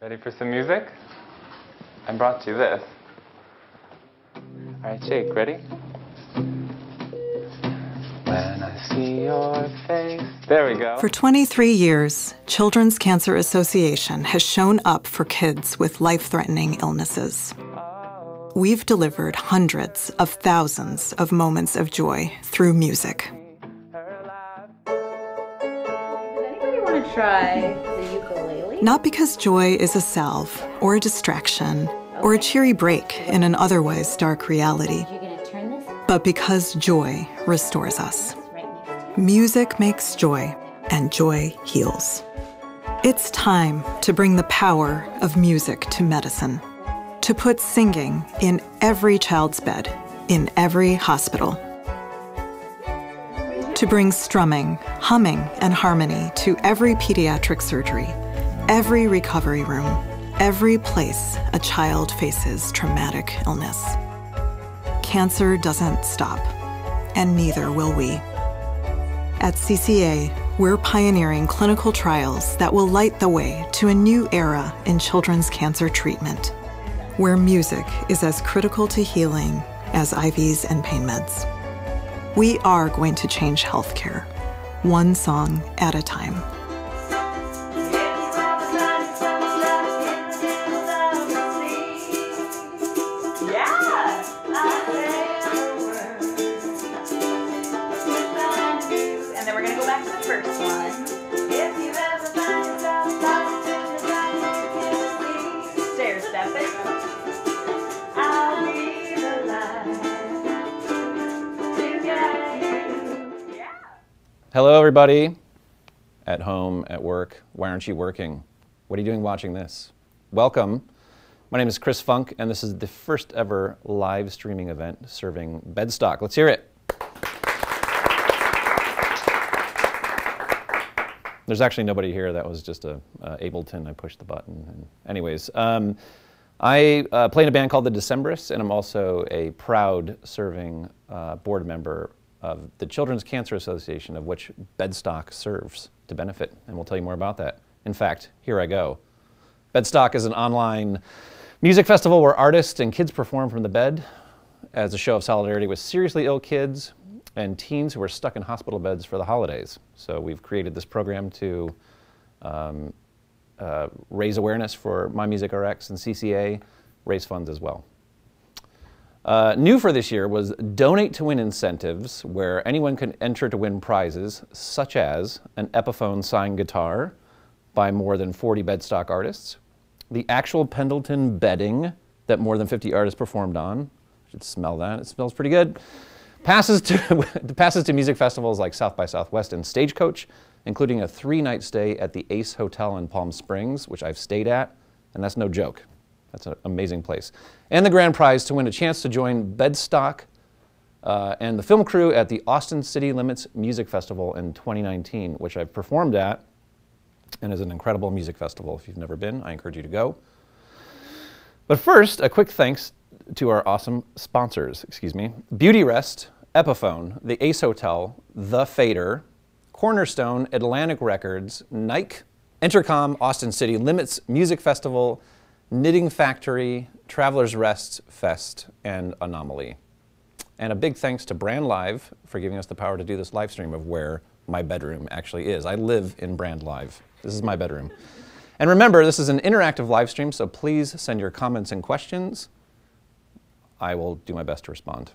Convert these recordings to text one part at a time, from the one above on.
Ready for some music? I brought you this. All right, Jake, ready? When I see your face. There we go. For 23 years, Children's Cancer Association has shown up for kids with life-threatening illnesses. We've delivered hundreds of thousands of moments of joy through music. Does anybody want to try the ukulele? Not because joy is a salve or a distraction or a cheery break in an otherwise dark reality, but because joy restores us. Music makes joy, and joy heals. It's time to bring the power of music to medicine, to put singing in every child's bed, in every hospital, to bring strumming, humming, and harmony to every pediatric surgery, every recovery room, every place a child faces traumatic illness. Cancer doesn't stop, and neither will we. At CCA, we're pioneering clinical trials that will light the way to a new era in children's cancer treatment, where music is as critical to healing as IVs and pain meds. We are going to change healthcare, one song at a time. And then we're going to go back to the first one. If you've ever found yourself lost in the dark, stair stepping, I'll be the light to guide you. Yeah. Hello, everybody. At home, at work. Why aren't you working? What are you doing watching this? Welcome. My name is Chris Funk, and this is the first ever live streaming event serving Bedstock. Let's hear it. There's actually nobody here. That was just a Ableton. I pushed the button. And anyways, I play in a band called the Decemberists, and I'm also a proud serving board member of the Children's Cancer Association, of which Bedstock serves to benefit, and we'll tell you more about that. In fact, here I go. Bedstock is an online music festival where artists and kids perform from the bed as a show of solidarity with seriously ill kids and teens who are stuck in hospital beds for the holidays. So we've created this program to raise awareness for MyMusicRx and CCA, raise funds as well. New for this year was Donate to Win incentives, where anyone can enter to win prizes, such as an Epiphone signed guitar by more than 40 Bedstock artists, the actual Pendleton bedding that more than 50 artists performed on. You should smell that. It smells pretty good. Passes to music festivals like South by Southwest and Stagecoach, including a 3-night stay at the Ace Hotel in Palm Springs, which I've stayed at, and that's no joke. That's an amazing place. And the grand prize to win a chance to join Bedstock and the film crew at the Austin City Limits Music Festival in 2019, which I've performed at, and is an incredible music festival. If you've never been, I encourage you to go. But first, a quick thanks to our awesome sponsors, Beauty Rest, Epiphone, the Ace Hotel, The Fader, Cornerstone, Atlantic Records, Nike, Intercom, Austin City Limits Music Festival, Knitting Factory, Travelers Rest Fest, and Anomaly. And a big thanks to Brand Live for giving us the power to do this live stream of where my bedroom actually is. I live in Brand Live. This is my bedroom. And remember, this is an interactive live stream, so please send your comments and questions. I will do my best to respond.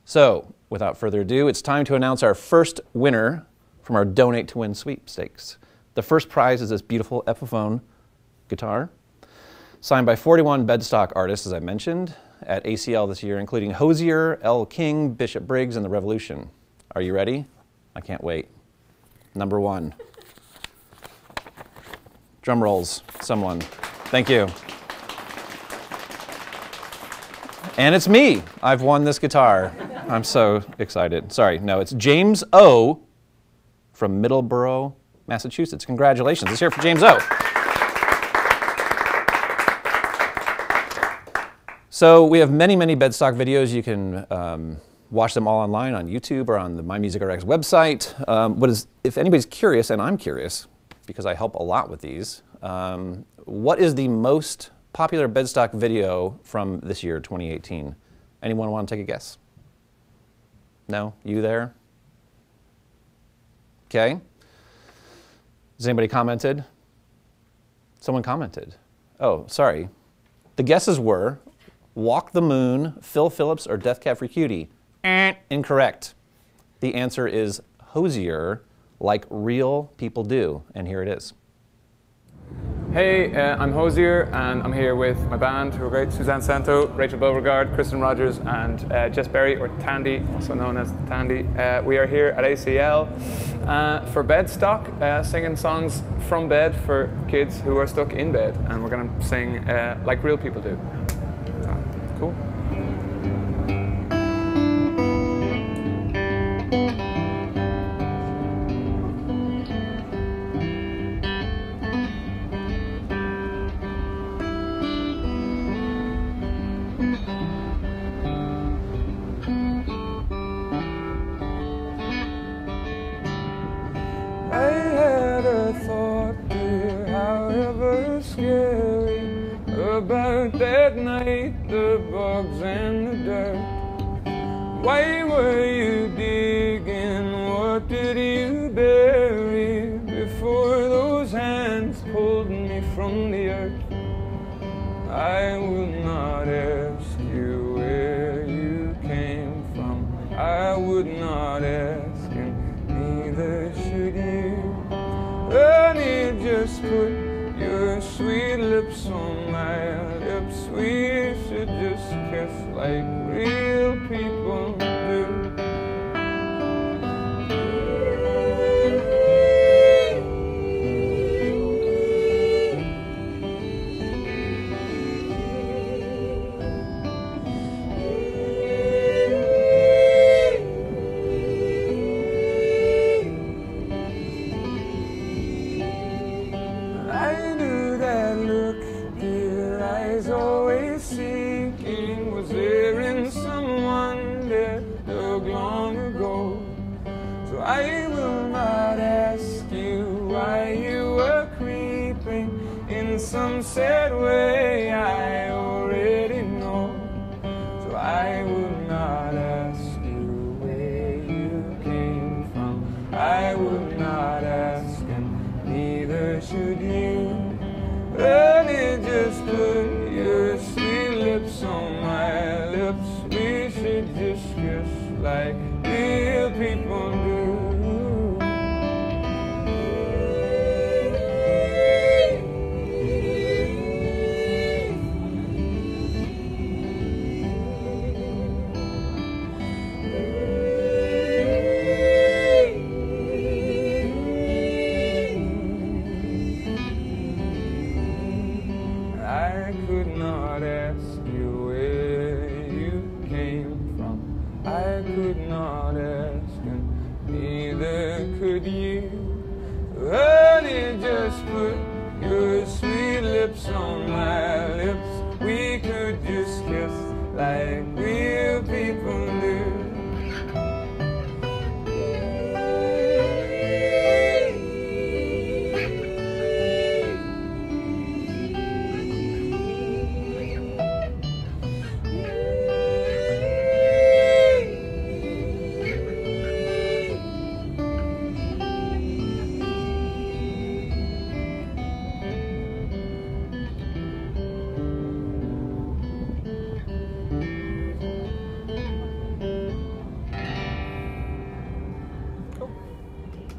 So, without further ado, it's time to announce our first winner from our Donate to Win sweepstakes. The first prize is this beautiful Epiphone guitar, signed by 41 Bedstock artists, as I mentioned, at ACL this year, including Hosier, L. King, Bishop Briggs, and The Revolution. Are you ready? I can't wait. Number 1. Drum rolls, someone. Thank you. And it's me. I've won this guitar. I'm so excited. Sorry, no, it's James O. from Middleborough, Massachusetts. Congratulations. Let's hear it for James O. So we have many, many Bedstock videos. You can watch them all online on YouTube or on the MyMusicRx website. If anybody's curious, and I'm curious, because I help a lot with these, What is the most popular Bedstock video from this year, 2018? Anyone want to take a guess? No? You there? Okay. Has anybody commented? Someone commented. Oh, sorry. The guesses were Walk the Moon, Phil Phillips, or Death Cab for Cutie. Incorrect. The answer is Hosier, Like Real People Do. And here it is. Hey, I'm Hosier, and I'm here with my band, who are great: Suzanne Santo, Rachel Beauregard, Kristen Rogers, and Jess Berry, or Tandy, also known as Tandy. We are here at ACL for Bedstock, singing songs from bed for kids who are stuck in bed, and we're going to sing Like Real People Do. Cool. I had a thought, dear, however scary, about that night, the bugs and the dirt. Why were you digging? What did you bury before those hands pulled me from the earth? I will not ask you where you came from. I would not ask, and neither should you. Honey, just put your sweet lips on my lips. We should just kiss like real people do. I will not ask you why you were creeping in some sad way. I already know. So I will not ask you where you came from. I will not ask, and neither should you. Honey, just put your sweet lips on my lips. We should just kiss like real people do. I could not ask you where you came from. I could not ask, and neither could you. Honey, just put your sweet lips on my lips. We could just kiss like real people do.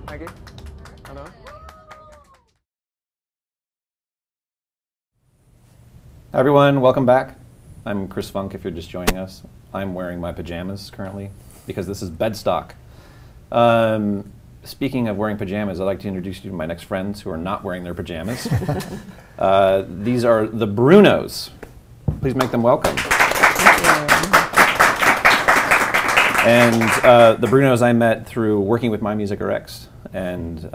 Thank you. Hello. Hi everyone, welcome back. I'm Chris Funk if you're just joining us. I'm wearing my pajamas currently because this is Bedstock. Speaking of wearing pajamas, I'd like to introduce you to my next friends who are not wearing their pajamas. These are the Brunos. Please make them welcome. And the Brunos I met through working with MyMusicRx, and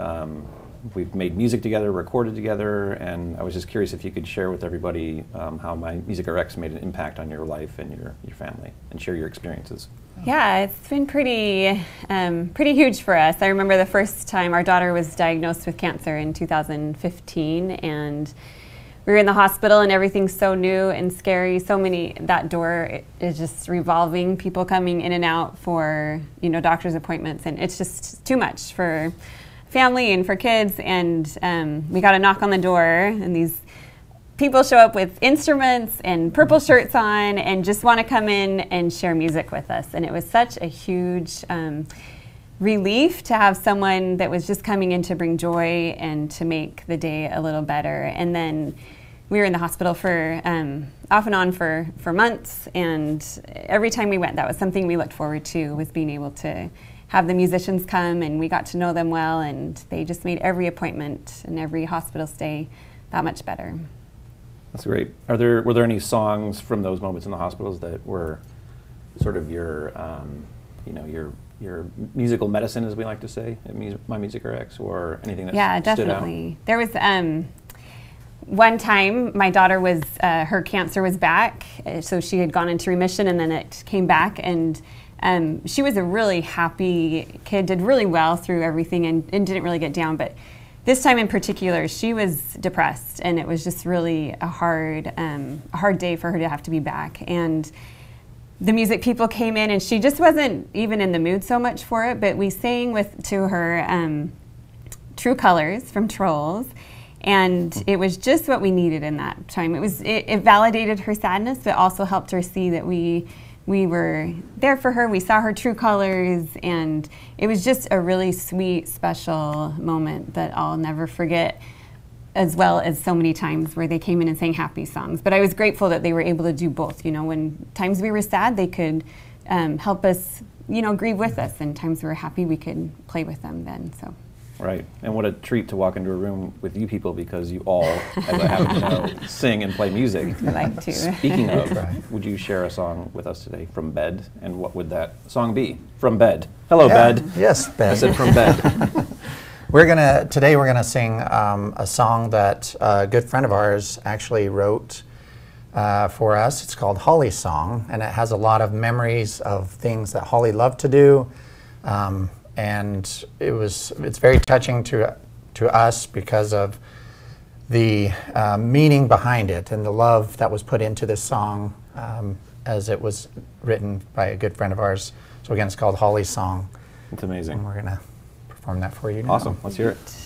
we've made music together, recorded together, and I was just curious if you could share with everybody how MyMusicRx made an impact on your life and your family, and share your experiences. Yeah, it's been pretty huge for us. I remember the first time our daughter was diagnosed with cancer in 2015, and we were in the hospital, and everything's so new and scary. So many, that door is just revolving, people coming in and out for, you know, doctor's appointments, and it's just too much for family and for kids. And we got a knock on the door, and these people show up with instruments and purple shirts on and just want to come in and share music with us. And it was such a huge relief to have someone that was just coming in to bring joy and to make the day a little better. And then we were in the hospital for off and on for months, and every time we went, that was something we looked forward to, was being able to have the musicians come, and we got to know them well, and they just made every appointment and every hospital stay that much better. That's great. Were there any songs from those moments in the hospitals that were sort of your, you know, your musical medicine, as we like to say, at MyMusicRx, or anything that stood out? Definitely. There was one time my daughter was, her cancer was back, so she had gone into remission, and then it came back, and she was a really happy kid, did really well through everything, and didn't really get down. But this time in particular, she was depressed, and it was just really a hard day for her to have to be back. And the music people came in, and she just wasn't even in the mood so much for it, but we sang to her True Colors from Trolls, and it was just what we needed in that time. It validated her sadness, but also helped her see that we were there for her. We saw her true colors, and it was just a really sweet, special moment that I'll never forget, as well as so many times where they came in and sang happy songs. But I was grateful that they were able to do both. You know, when times we were sad, they could help us, you know, grieve with us, and times we were happy, we could play with them then. So. Right, and what a treat to walk into a room with you people, because you all, as I happen to know, sing and play music. I like to. Speaking of, would you share a song with us today from Bed, and what would that song be? From Bed. Hello, Bed. Yes, Bed. I said from Bed. Today we're gonna sing a song that a good friend of ours actually wrote for us. It's called Holly's Song, and it has a lot of memories of things that Holly loved to do. And it's very touching to us because of the meaning behind it and the love that was put into this song as it was written by a good friend of ours. So again, it's called Holly's Song. It's amazing. And we're going to perform that for you now. Awesome. Let's hear it.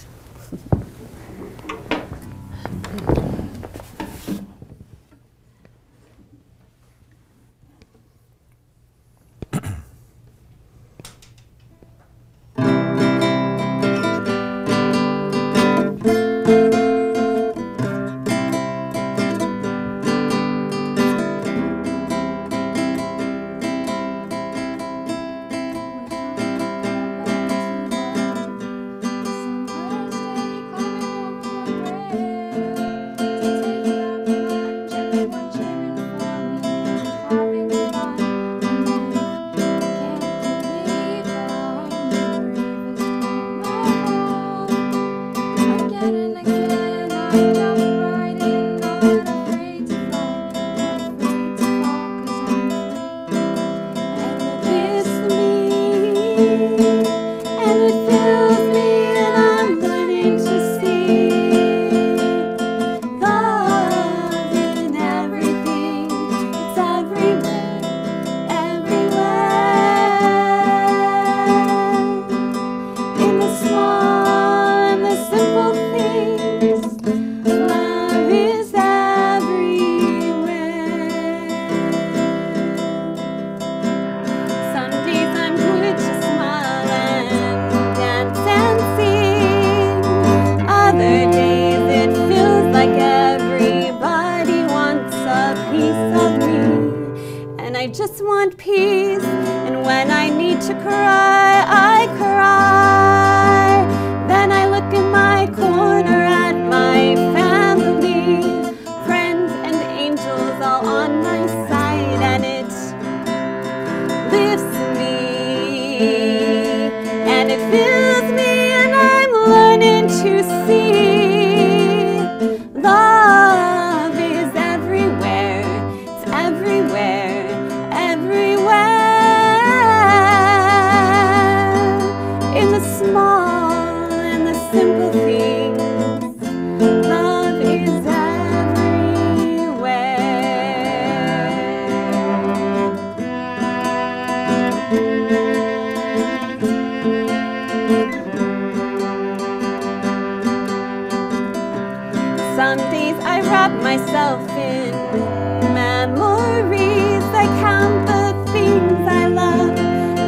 I just want peace, and when I need to cry, I cry. Then I look in my corner at my family, friends and angels all on my side, and it lifts me, and it fills me, and I'm learning to valleys I wrap myself in memories. I count the things I love,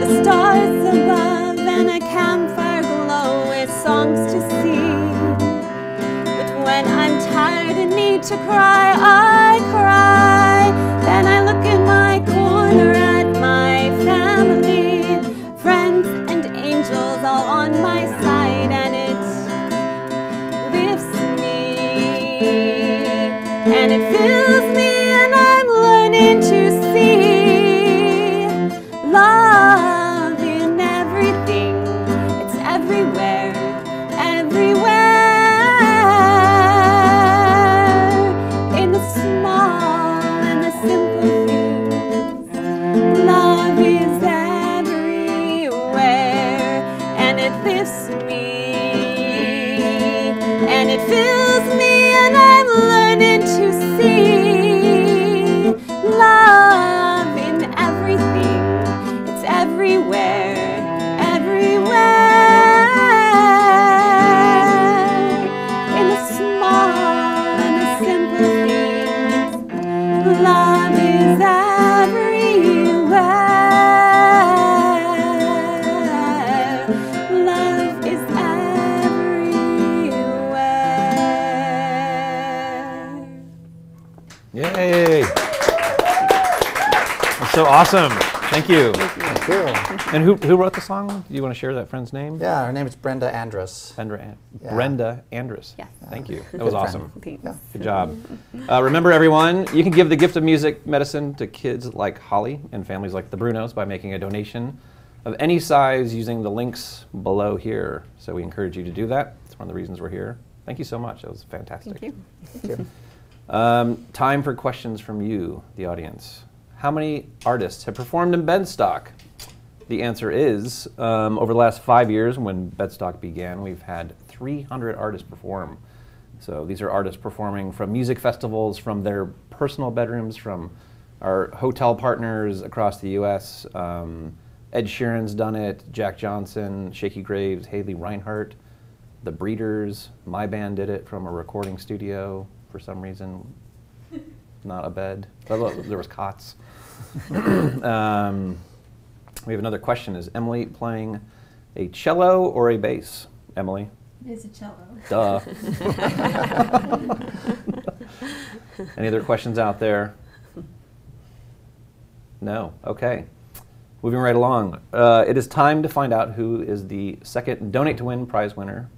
the stars above, and a campfire glow with songs to sing. But when I'm tired and need to cry, I cry. Then I look in my corner at my family, friends and angels all on my side, and it lifts me and it fills me, and I'm learning to see love in everything. It's everywhere, everywhere, in the small and the simple things. Love is everywhere, and it lifts me and it fills me, and I'm learning to see love in everything. It's everywhere, everywhere, in the small and the simple things. Love is everywhere. Love is everywhere. Yay! That's so awesome. Thank you. Thank you. And who wrote the song? Do you want to share that friend's name? Yeah, her name is Brenda Andrus. Yeah. Brenda Andrus. Yes. Thank you. That was awesome. Thanks. Yeah. Good job. Remember, everyone, you can give the gift of music medicine to kids like Holly and families like the Brunos by making a donation of any size using the links below here. So we encourage you to do that. It's one of the reasons we're here. Thank you so much. That was fantastic. Thank you. Thank you. Time for questions from you, the audience. How many artists have performed in Bedstock? The answer is, over the last 5 years when Bedstock began, we've had 300 artists perform. So these are artists performing from music festivals, from their personal bedrooms, from our hotel partners across the US. Ed Sheeran's done it, Jack Johnson, Shaky Graves, Haley Reinhart, The Breeders. My band did it from a recording studio for some reason. Not a bed. There was cots. We have another question. Is Emily playing a cello or a bass? Emily? It is a cello. Duh. Any other questions out there? No? Okay. Moving right along. It is time to find out who is the second Donate to Win prize winner.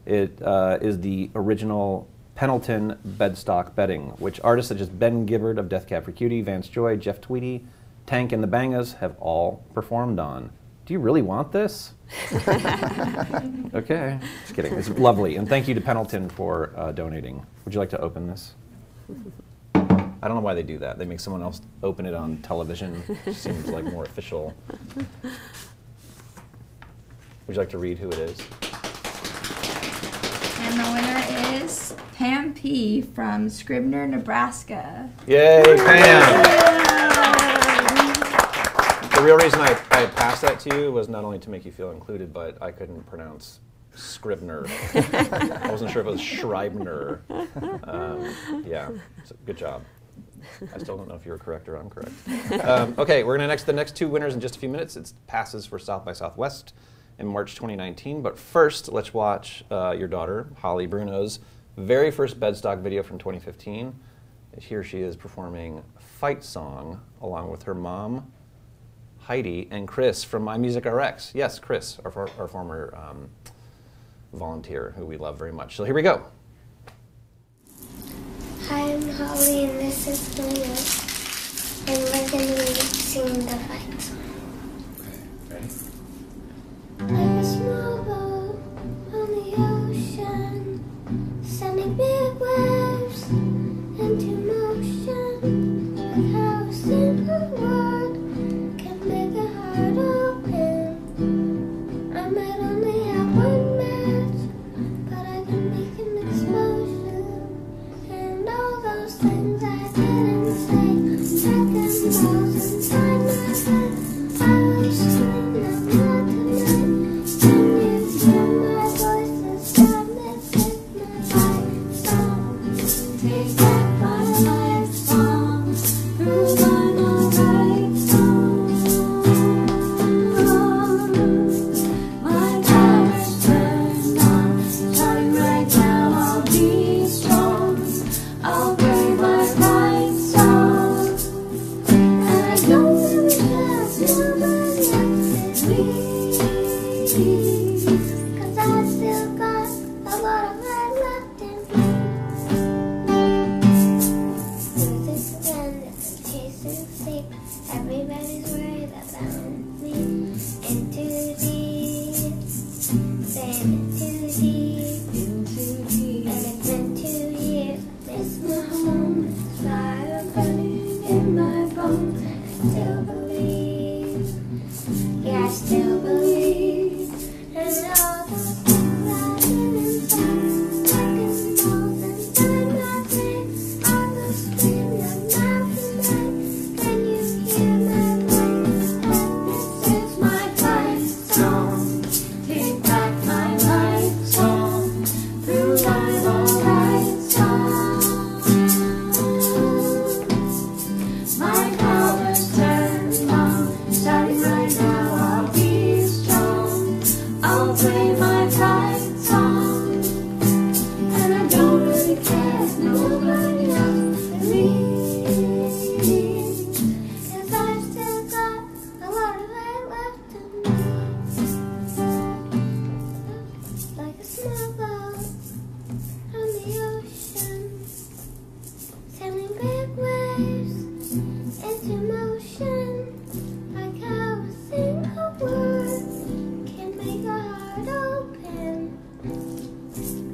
It is the original Pendleton Bedstock bedding, which artists such as Ben Gibbard of Death Cab for Cutie, Vance Joy, Jeff Tweedy, Tank and the Bangas have all performed on. Do you really want this? Okay, just kidding. It's lovely, and thank you to Pendleton for donating. Would you like to open this? I don't know why they do that. They make someone else open it on television. Seems like more official. Would you like to read who it is? And the winner is Pam P. from Scribner, Nebraska. Yay, Pam! The real reason I passed that to you was not only to make you feel included, but I couldn't pronounce Scribner. I wasn't sure if it was Schreibner. Yeah, so good job. I still don't know if you were correct or I'm correct. Okay, we're going to the next two winners in just a few minutes. It's passes for South by Southwest in March 2019. But first, let's watch your daughter, Holly Bruno's very first Bedstock video from 2015. Here she is performing Fight Song along with her mom, Heidi, and Chris from MyMusicRx. Yes, Chris, our former volunteer who we love very much. So here we go. Hi, I'm Holly, and this is Bruno, and we're going to be singing the Fight Song. Ready? Like a small boat on the ocean, sending big waves into motion, with how a simple word can make a heart open. I might only have one match, but I can make an explosion, and all those things I didn't say, second balls inside my head. I was screaming out loud tonight. Can you hear my voice? This time this is my fight song. take back my life song, prove I'm alright song. My power's turned on, starting right now. I'll be strong, I'll play my right song, and I don't really have nobody else with me, 'cause I still got a lot of life left in me. This is the end of the chasing sleep. Everybody's worried about me. In too deep, saying in too deep, and it's been 2 years. I miss my home, it's fire burning in my bones, and I still believe. Yeah, I still believe. And all those things I did inside, like animals inside my brain, all those screams of mouth and night. When you hear my voice, this is my fight song. Take back my life song, prove I'm alright song. My power's turned on, starting right now. I'll be strong, I'll play my fight song, and I don't really care if nobody else with me, 'cause I've still got a lot of light left in me. Like a small boat on the ocean, sailing big waves into motion, like how a single word can make a heart open.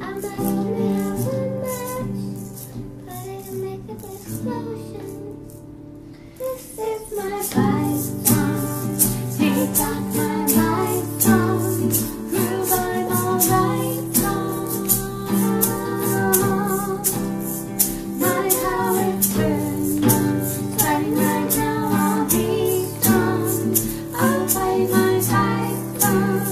I might only have one match, but it'll make an explosion. This is my fight song, take back my life song, prove I'm alright song. My power's turned on, starting right now. I'll be strong, I'll play my fight song,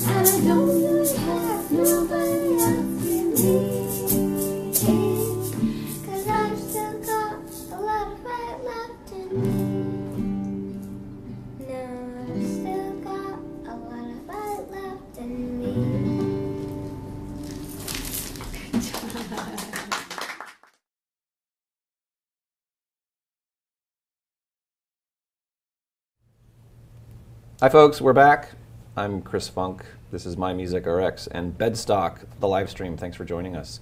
and I don't really have nobody else in me, 'cause I've still got a lot of fight left in me. No, I've still got a lot of fight left in me. Hi folks, we're back. I'm Chris Funk. This is MyMusicRx and Bedstock, the live stream. Thanks for joining us.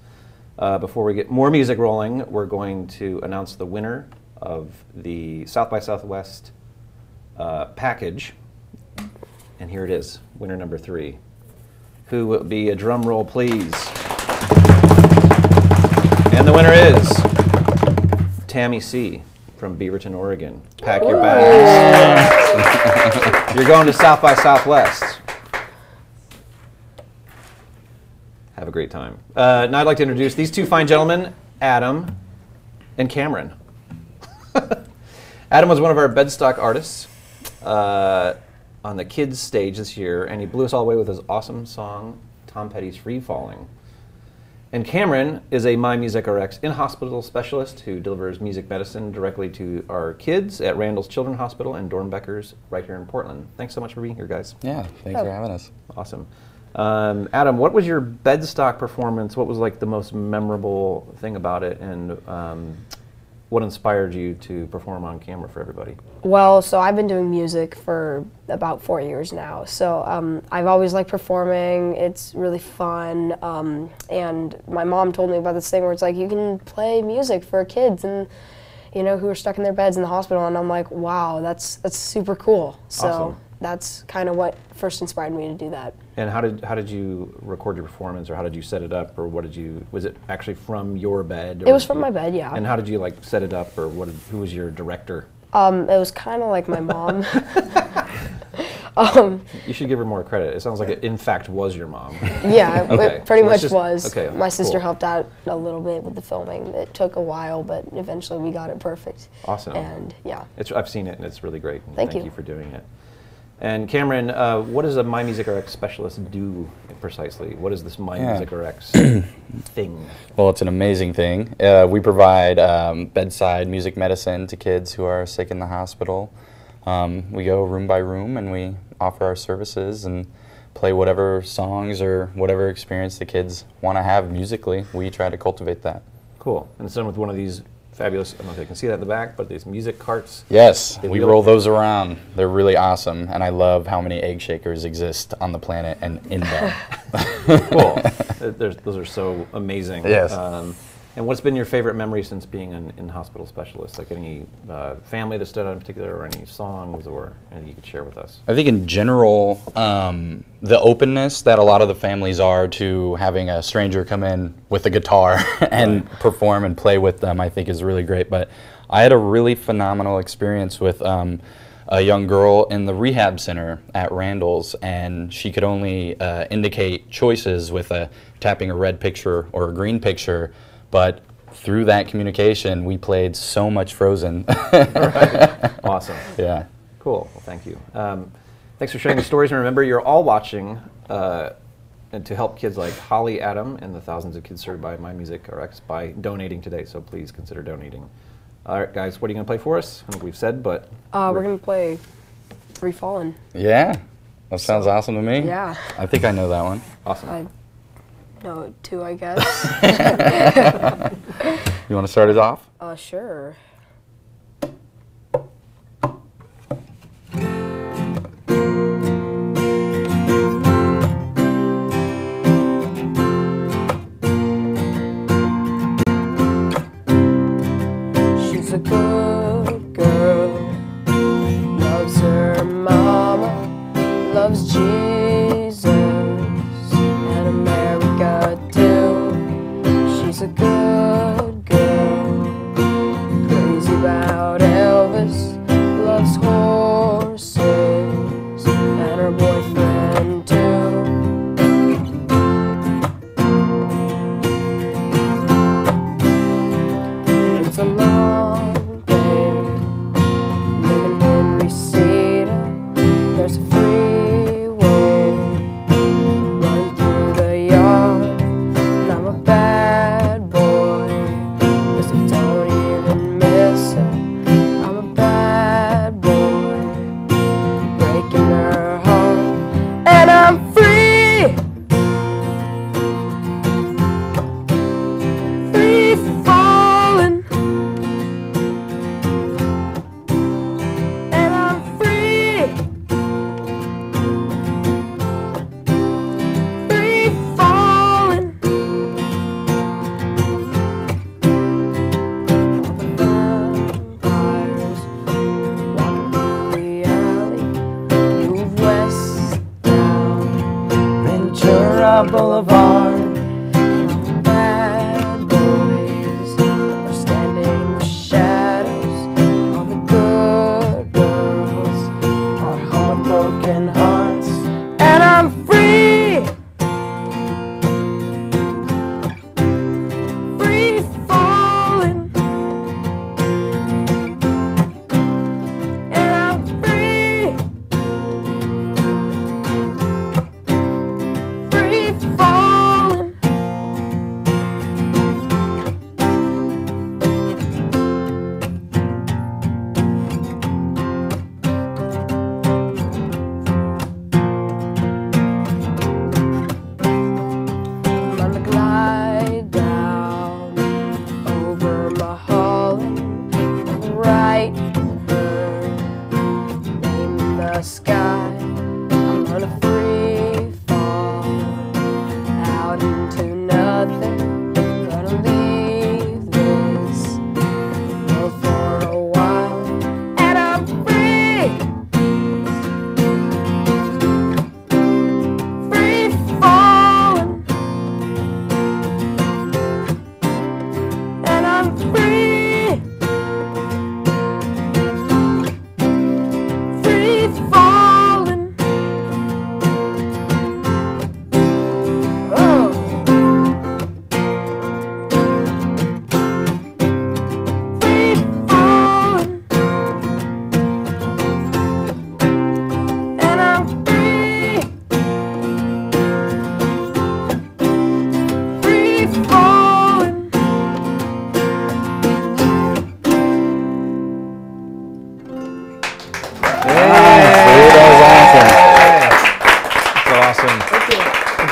Before we get more music rolling, we're going to announce the winner of the South by Southwest package. And here it is, winner number 3. Who will be a drum roll, please? And the winner is Tammy C. from Beaverton, Oregon. Pack your bags. You're going to South by Southwest. Have a great time. Now I'd like to introduce these two fine gentlemen, Adam and Cameron. Adam was one of our Bedstock artists on the kids stage this year, and he blew us all away with his awesome song, Tom Petty's Free Falling. And Cameron is a MyMusicRx in-hospital specialist who delivers music medicine directly to our kids at Randall's Children's Hospital and Dornbecker's right here in Portland. Thanks so much for being here, guys. Yeah, thanks for having us. Awesome. Adam, what was your Bedstock performance? What was like the most memorable thing about it, and what inspired you to perform on camera for everybody? Well, so I've been doing music for about 4 years now. So I've always liked performing. It's really fun. And my mom told me about this thing where it's like you can play music for kids and who are stuck in their beds in the hospital. And I'm like, wow, that's super cool. So awesome. That's kind of what first inspired me to do that. And how did you record your performance, or how did you set it up, or was it actually from your bed? It was from my bed, yeah. And how did you like set it up, or who was your director? It was kind of like my mom. You should give her more credit. It sounds like it in fact was your mom. Yeah, okay. It pretty much was. Okay, my sister cool. helped out a little bit with the filming. It took a while, but eventually we got it perfect. Awesome. And yeah. I've seen it, and it's really great. Thank you for doing it. And Cameron, what does a MyMusicRx specialist do precisely? What is this MyMusicRx thing? Well, it's an amazing thing. We provide bedside music medicine to kids who are sick in the hospital. We go room by room and we offer our services and play whatever songs or whatever experience the kids want to have musically. We try to cultivate that. Cool. And it's done with one of these fabulous, I don't know if you can see that in the back, but these music carts. Yes, we roll those around. They're really awesome, and I love how many egg shakers exist on the planet and in them. Cool. Those are so amazing. Yes. And what's been your favorite memory since being an in-hospital specialist? Like any family that stood out in particular, or any songs, or anything you could share with us? I think in general, the openness that a lot of the families are to having a stranger come in with a guitar and perform and play with them, I think is really great. But I had a really phenomenal experience with a young girl in the rehab center at Randall's, and she could only indicate choices with tapping a red picture or a green picture. But through that communication, we played so much Frozen. Right. Awesome. Yeah. Cool. Well, thank you. Thanks for sharing the stories. And remember, you're all watching and to help kids like Holly, Adam, and the thousands of kids served by MyMusicRx by donating today. So please consider donating. All right, guys, what are you going to play for us? I think we've said, but... we're going to play Free Fallin'. Yeah. That sounds awesome to me. Yeah. I think I know that one. Awesome. No, two, I guess. You want to start us off? Sure. She's a good girl, loves her mama, loves Jesus and America too. She's a good girl,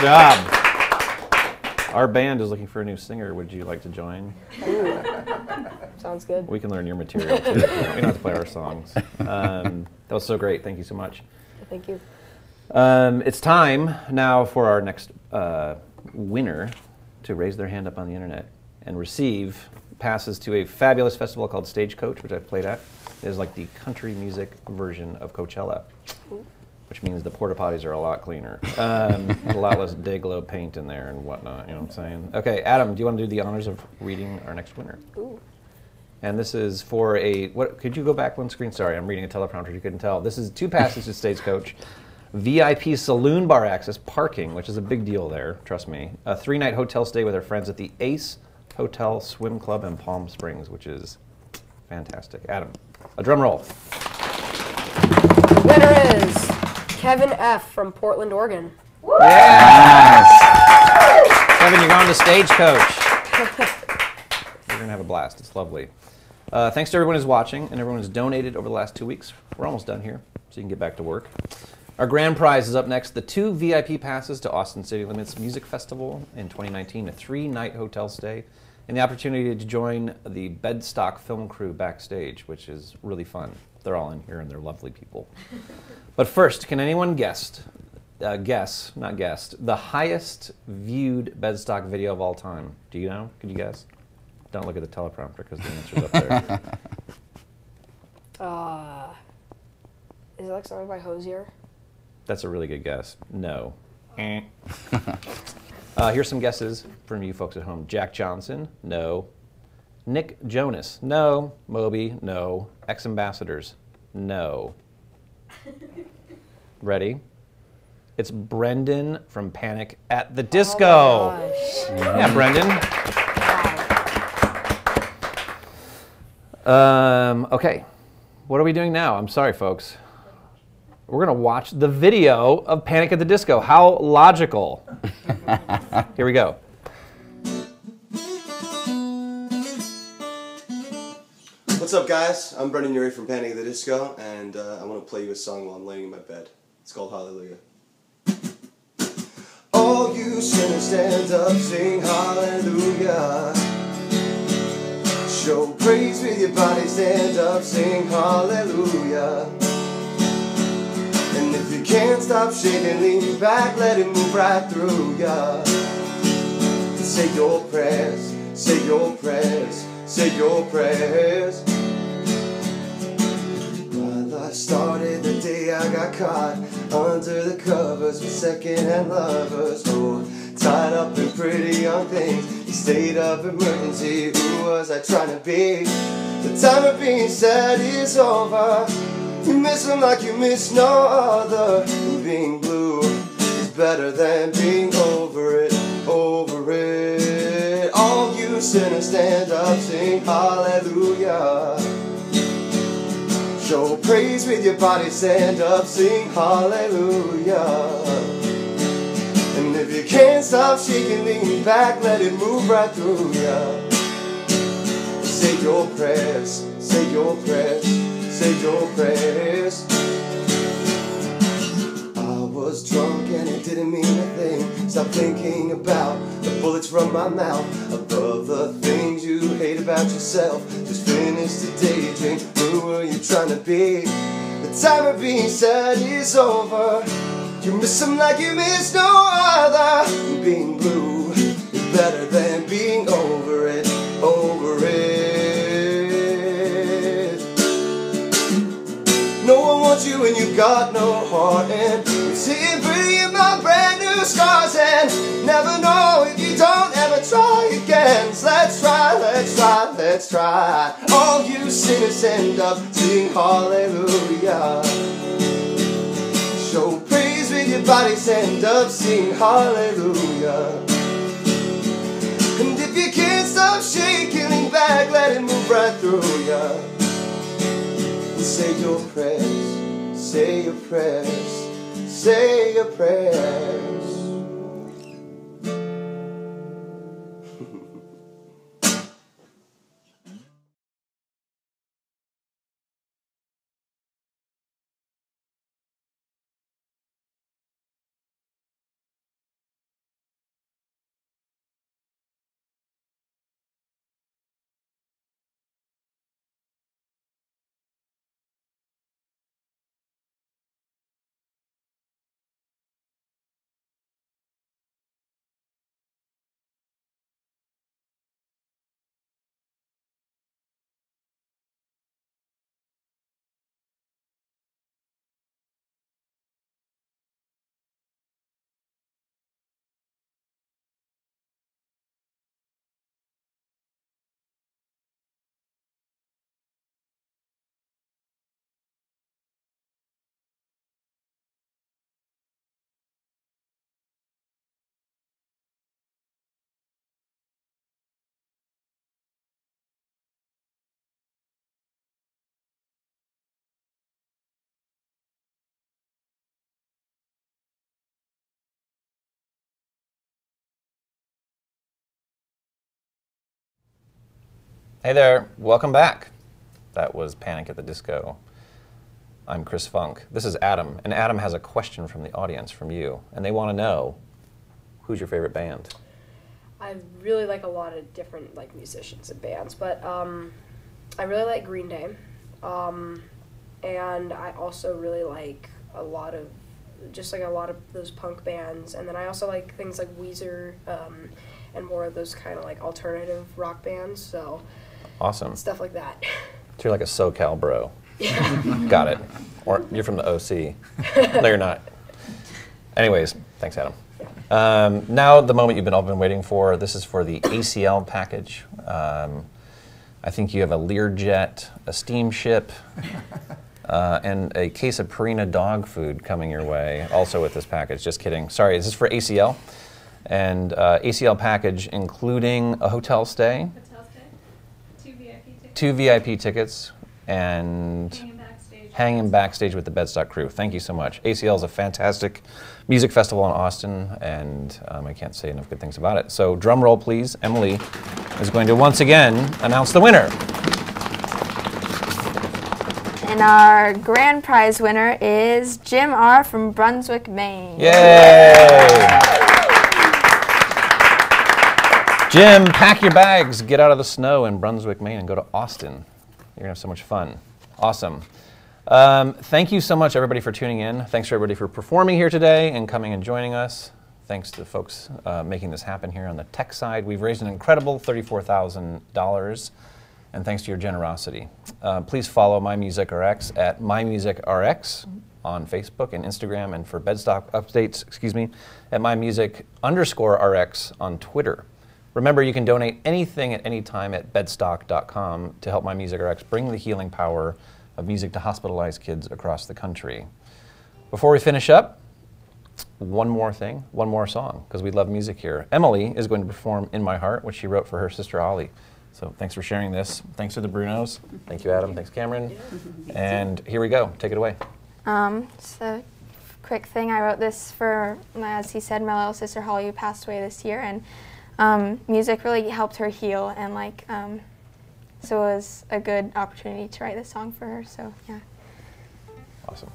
job. Our band is looking for a new singer. Would you like to join? Ooh. Sounds good. We can learn your material too. We don't have to play our songs. That was so great. Thank you so much. Thank you. It's time now for our next winner to raise their hand up on the internet and receive passes to a fabulous festival called Stagecoach, which I've played at. It is like the country music version of Coachella, which means the porta potties are a lot cleaner. A lot less Day-Glo paint in there and whatnot, you know what I'm saying? Okay, Adam, do you want to do the honors of reading our next winner? Ooh. And this is for could you go back one screen? Sorry, I'm reading a teleprompter, you couldn't tell. This is 2 passes to Stagecoach, VIP saloon bar access, parking, which is a big deal there, trust me. A 3-night hotel stay with our friends at the Ace Hotel Swim Club in Palm Springs, which is fantastic. Adam, a drum roll. The winner is Kevin F. from Portland, Oregon. Yes! Kevin, you're going to Stagecoach. You're going to have a blast. It's lovely. Thanks to everyone who's watching and everyone who's donated over the last 2 weeks. We're almost done here, so you can get back to work. Our grand prize is up next, the 2 VIP passes to Austin City Limits Music Festival in 2019, a 3-night hotel stay, and the opportunity to join the Bedstock film crew backstage, which is really fun. They're all in here and they're lovely people. But first, can anyone guess the highest viewed Bedstock video of all time? Do you know? Could you guess? Don't look at the teleprompter because the answer's up there. Is it like something by Hosier? That's a really good guess. No. Here's some guesses from you folks at home. Jack Johnson? No. Nick Jonas? No. Moby? No. Ex-Ambassadors? No. Ready? It's Brendan from Panic at the Disco. Oh Yeah, Brendan. Okay. What are we doing now? I'm sorry, folks. We're going to watch the video of Panic at the Disco. How logical. Here we go. What's up, guys? I'm Brendan Urie from Panic at the Disco, and I want to play you a song while I'm laying in my bed. It's called Hallelujah. All you sinners stand up, sing hallelujah. Show praise with your body, stand up, sing hallelujah. And if you can't stop shaking, lean back, let it move right through ya. Say your prayers, say your prayers, say your prayers. While I started the day I got caught under the covers with second-hand lovers, oh, tied up in pretty young things, state of emergency. Who was I trying to be? The time of being sad is over. You miss them like you miss no other. And being blue is better than being over it, over it. All you sinners stand up, sing hallelujah. Show praise with your body, stand up, sing hallelujah. And if you can't stop shaking, lean back, let it move right through ya. Say your prayers, say your prayers, say your prayers. I was drunk and it didn't mean a thing. Stop thinking about the bullets from my mouth, above the things you hate about yourself. Just finish the daydream. Who were you trying to be? The time of being sad is over. You miss them like you miss no other. Being blue is better than being over it, over it. No one wants you and you got no heart, and you're sitting pretty in my brand new scars, and never know if you don't ever try again. So let's try, let's try, let's try. All you sinners stand up, sing hallelujah. Show praise with your body, stand up, sing hallelujah. And if you can't stop shaking, lean back, let it move right through ya. And say your prayers, say your prayers, say your prayers. Hey there, welcome back. That was Panic at the Disco. I'm Chris Funk. This is Adam, and Adam has a question from the audience, from you, and they want to know, who's your favorite band? I really like a lot of different musicians and bands, but I really like Green Day, and I also really like a lot of those punk bands, and then I also like things like Weezer and more of those kind of alternative rock bands. So awesome, stuff like that. So you're like a SoCal bro. Yeah. Got it. Or you're from the OC. No, you're not. Anyways, thanks, Adam. Now the moment you've all been waiting for. This is for the ACL package. I think you have a Learjet, a steamship, and a case of Purina dog food coming your way, also with this package. Just kidding. Sorry, this is for ACL. And ACL package including a hotel stay, 2 VIP tickets, and hanging backstage with the Bedstock crew. Thank you so much. ACL is a fantastic music festival in Austin, and I can't say enough good things about it. So drum roll, please. Emily is going to once again announce the winner. And our grand prize winner is Jim R. from Brunswick, Maine. Yay! Jim, pack your bags, get out of the snow in Brunswick, Maine, and go to Austin. You're gonna have so much fun. Awesome. Thank you so much, everybody, for tuning in. Thanks for everybody for performing here today and coming and joining us. Thanks to the folks making this happen here on the tech side. We've raised an incredible $34,000, and thanks to your generosity. Please follow MyMusicRx at MyMusicRx on Facebook and Instagram, and for Bedstock updates, at MyMusic_RX on Twitter. Remember, you can donate anything at any time at bedstock.com to help MyMusicRx bring the healing power of music to hospitalized kids across the country. Before we finish up, one more song, because we love music here. Emily is going to perform In My Heart, which she wrote for her sister Holly. So thanks for sharing this. Thanks to the Brunos. Thank you, Adam. Thanks, Cameron. And here we go. Take it away. So quick thing, I wrote this for, as he said, my little sister Holly, who passed away this year, and music really helped her heal, and so it was a good opportunity to write this song for her, so yeah. Awesome.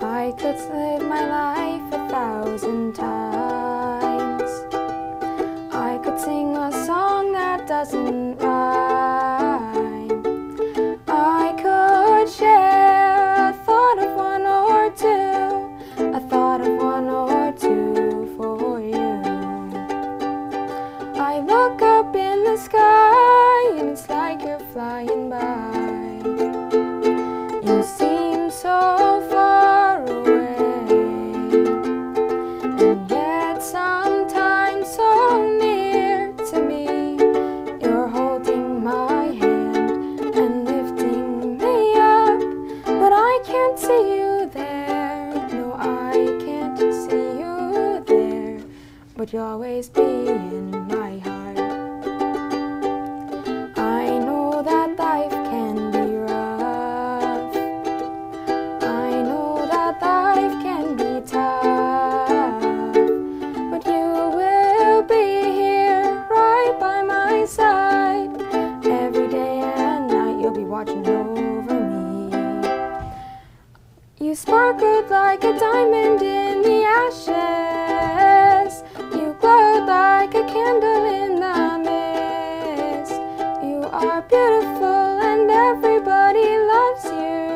I could live my life 1,000 times. I could sing a song that doesn't rhyme. I could share a thought of one or two, a thought of one or two for you. I look up in the sky and it's like you're flying by. You seem so far away, and yet sometimes so near to me. You're holding my hand and lifting me up, but I can't see you there. No, I can't see you there, but you'll always be in my heart. I know that life can be rough. I know that life can be tough, but you will be here right by my side. Every day and night you'll be watching over me. You sparkled like a diamond in the ashes. You glowed like a candle in the mist. You are beautiful and everybody loves you.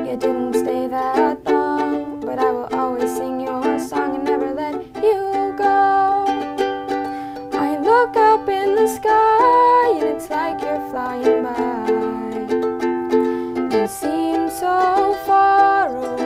You didn't stay that long, but I will always sing your song and never let you go. I look up in the sky and it's like you're flying by. You seem so far away,